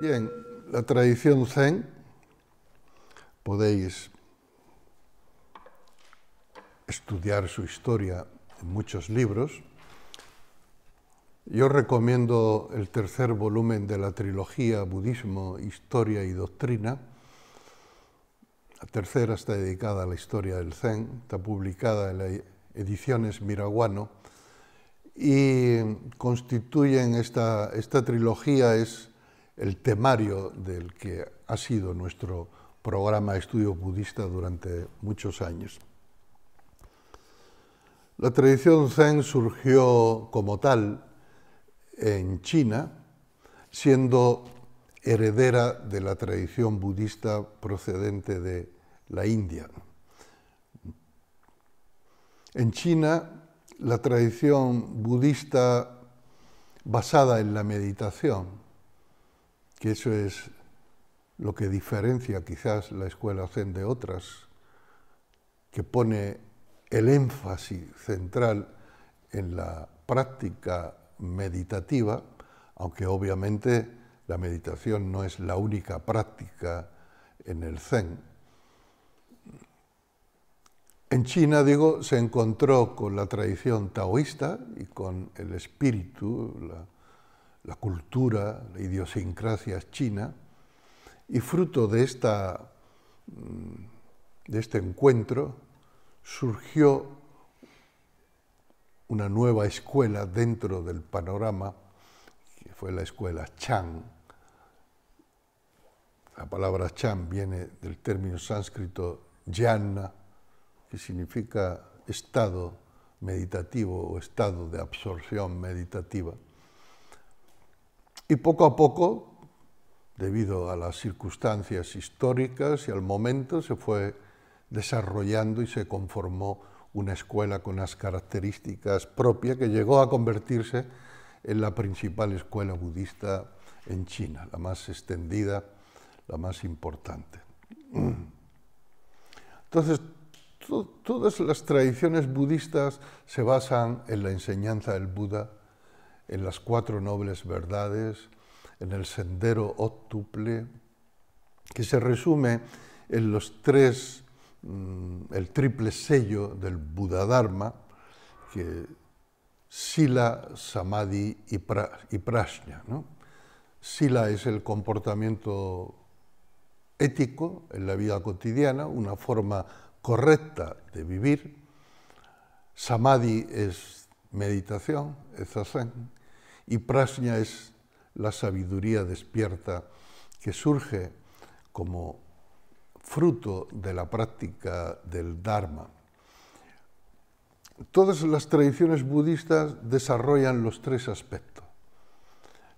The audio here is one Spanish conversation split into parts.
Bien, la tradición Zen, podéis estudiar su historia en muchos libros. Yo recomiendo el tercer volumen de la trilogía Budismo, Historia y Doctrina. La tercera está dedicada a la historia del Zen, está publicada en las ediciones Miraguano y constituyen esta trilogía, es el temario del que ha sido nuestro programa de estudio budista durante muchos años. La tradición Zen surgió como tal en China, siendo heredera de la tradición budista procedente de la India. En China, la tradición budista basada en la meditación, que eso es lo que diferencia quizás la escuela Zen de otras, que pone el énfasis central en la práctica meditativa, aunque obviamente la meditación no es la única práctica en el Zen. En China, digo, se encontró con la tradición taoísta y con el espíritu, la cultura, la idiosincrasia china, y fruto de este encuentro surgió una nueva escuela dentro del panorama, que fue la escuela Chan. La palabra Chan viene del término sánscrito jnana, que significa estado meditativo o estado de absorción meditativa. Y poco a poco, debido a las circunstancias históricas y al momento, se fue desarrollando y se conformó una escuela con unas características propias que llegó a convertirse en la principal escuela budista en China, la más extendida, la más importante. Entonces, todas las tradiciones budistas se basan en la enseñanza del Buda, en las 4 nobles verdades, en el sendero óctuple, que se resume en los 3, el triple sello del Buddha-dharma, que Sila, Samadhi y Prajna, ¿no? Sila es el comportamiento ético en la vida cotidiana, una forma correcta de vivir. Samadhi es meditación, es zazen, y Prajna es la sabiduría despierta que surge como fruto de la práctica del Dharma. Todas las tradiciones budistas desarrollan los 3 aspectos,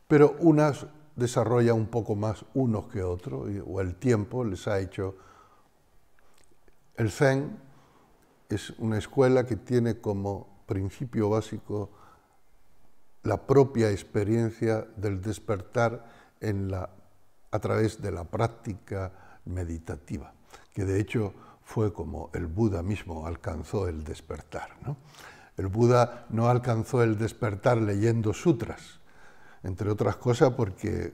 pero unas desarrollan un poco más unos que otros, o el tiempo les ha hecho. El Zen es una escuela que tiene como principio básico la propia experiencia del despertar a través de la práctica meditativa, que de hecho fue como el Buda mismo alcanzó el despertar, ¿no? El Buda no alcanzó el despertar leyendo sutras, entre otras cosas porque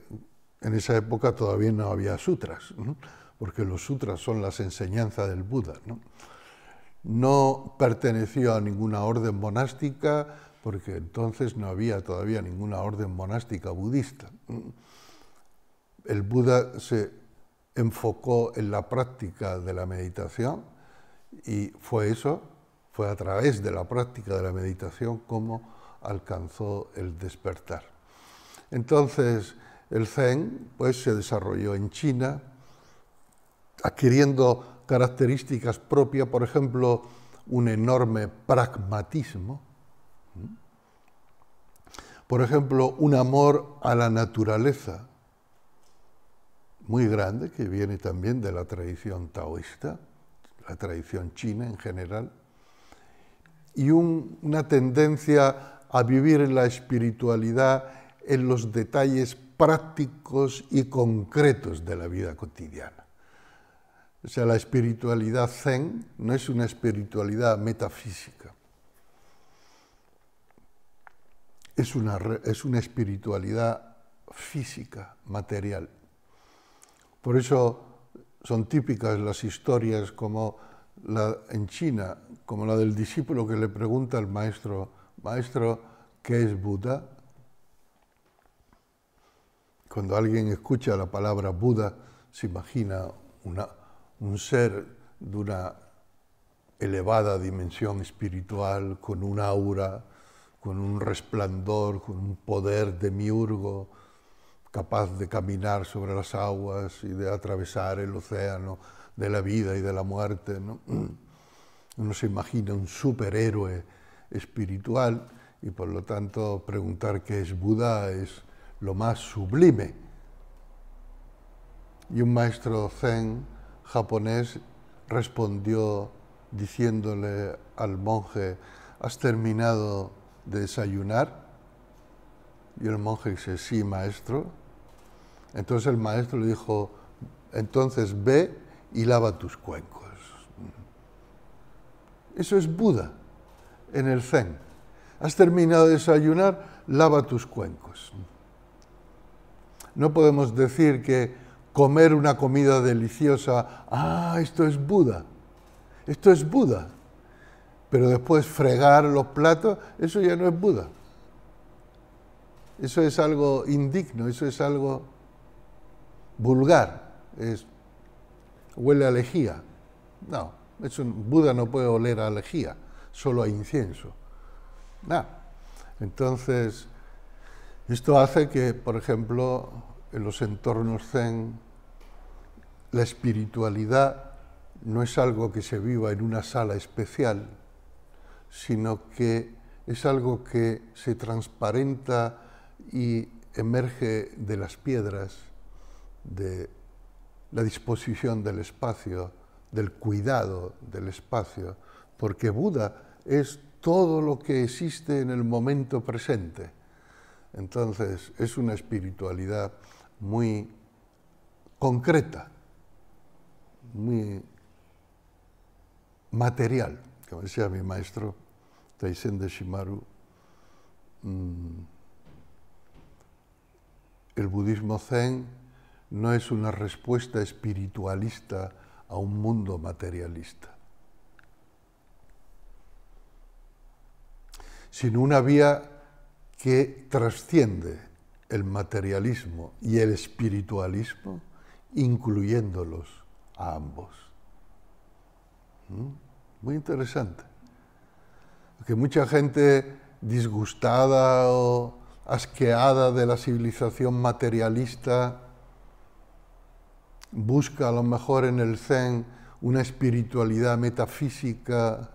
en esa época todavía no había sutras, ¿no? Porque los sutras son las enseñanzas del Buda, ¿no? No perteneció a ninguna orden monástica, porque entonces no había todavía ninguna orden monástica budista. El Buda se enfocó en la práctica de la meditación y fue a través de la práctica de la meditación como alcanzó el despertar. Entonces, el Zen pues, se desarrolló en China, adquiriendo características propias, por ejemplo, un enorme pragmatismo, por ejemplo, un amor a la naturaleza muy grande, que viene también de la tradición taoísta, la tradición china en general, y una tendencia a vivir en la espiritualidad en los detalles prácticos y concretos de la vida cotidiana. O sea, la espiritualidad Zen no es una espiritualidad metafísica, es una espiritualidad física, material. Por eso son típicas las historias como en China, como la del discípulo que le pregunta al maestro, maestro, ¿qué es Buda? Cuando alguien escucha la palabra Buda, se imagina un ser de una elevada dimensión espiritual, con un aura, con un resplandor, con un poder demiurgo, capaz de caminar sobre las aguas y de atravesar el océano de la vida y de la muerte, ¿no? Uno se imagina un superhéroe espiritual y por lo tanto preguntar qué es Buda es lo más sublime. Y un maestro zen japonés respondió diciéndole al monje, ¿has terminado de desayunar? Y el monje dice, sí, maestro. Entonces el maestro le dijo, entonces ve y lava tus cuencos. Eso es Buda en el zen. ¿Has terminado de desayunar? Lava tus cuencos. No podemos decir que comer una comida deliciosa, esto es Buda. Esto es Buda. Pero después fregar los platos, eso ya no es Buda. Eso es algo indigno, eso es algo vulgar, huele a lejía. No, Buda no puede oler a lejía, solo a incienso. Entonces, esto hace que, por ejemplo, en los entornos zen, la espiritualidad no es algo que se viva en una sala especial, sino que es algo que se transparenta y emerge de las piedras, de la disposición del espacio, del cuidado del espacio, porque Buda es todo lo que existe en el momento presente. Entonces, es una espiritualidad muy concreta, muy material. Como decía mi maestro, Taisen de Shimaru, el budismo zen no es una respuesta espiritualista a un mundo materialista, sino una vía que trasciende el materialismo y el espiritualismo, incluyéndolos a ambos. Muy interesante. Porque mucha gente disgustada o asqueada de la civilización materialista busca a lo mejor en el zen una espiritualidad metafísica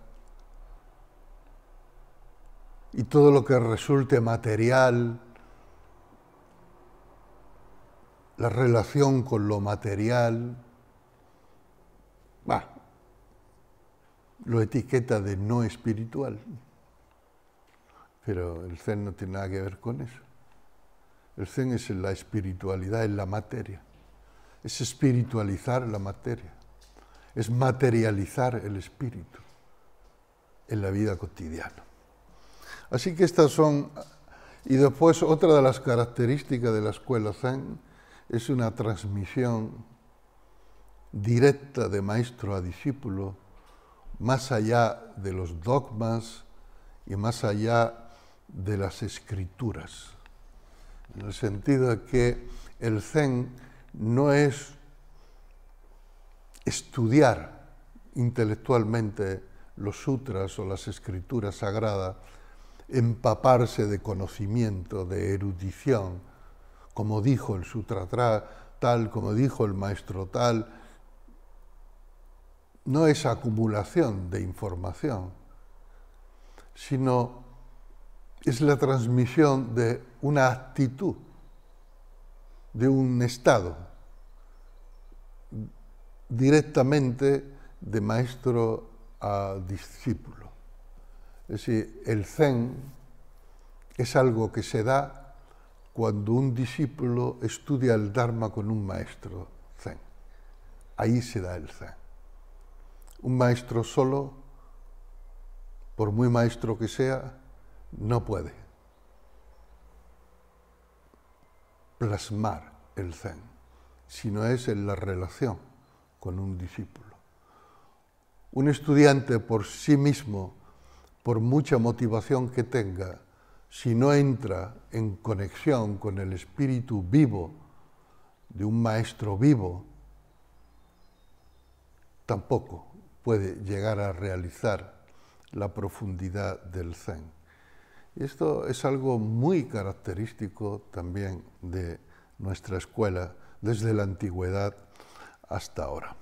y todo lo que resulte material, la relación con lo material, lo etiqueta de no espiritual. Pero el zen no tiene nada que ver con eso. El zen es la espiritualidad en la materia. Es espiritualizar la materia. Es materializar el espíritu en la vida cotidiana. Así que estas son... Y después otra de las características de la escuela zen es una transmisión directa de maestro a discípulo, más allá de los dogmas y más allá de las escrituras. En el sentido de que el zen no es estudiar intelectualmente los sutras o las escrituras sagradas, empaparse de conocimiento, de erudición, como dijo el sutra tal, como dijo el maestro tal. No es acumulación de información, sino es la transmisión de una actitud, de un estado, directamente de maestro a discípulo. Es decir, el zen es algo que se da cuando un discípulo estudia el Dharma con un maestro zen. Ahí se da el zen. Un maestro solo, por muy maestro que sea, no puede plasmar el zen. sino es en la relación con un discípulo. Un estudiante por sí mismo, por mucha motivación que tenga, si no entra en conexión con el espíritu vivo de un maestro vivo, tampoco puede llegar a realizar la profundidad del Zen. Y esto es algo muy característico también de nuestra escuela desde la antigüedad hasta ahora.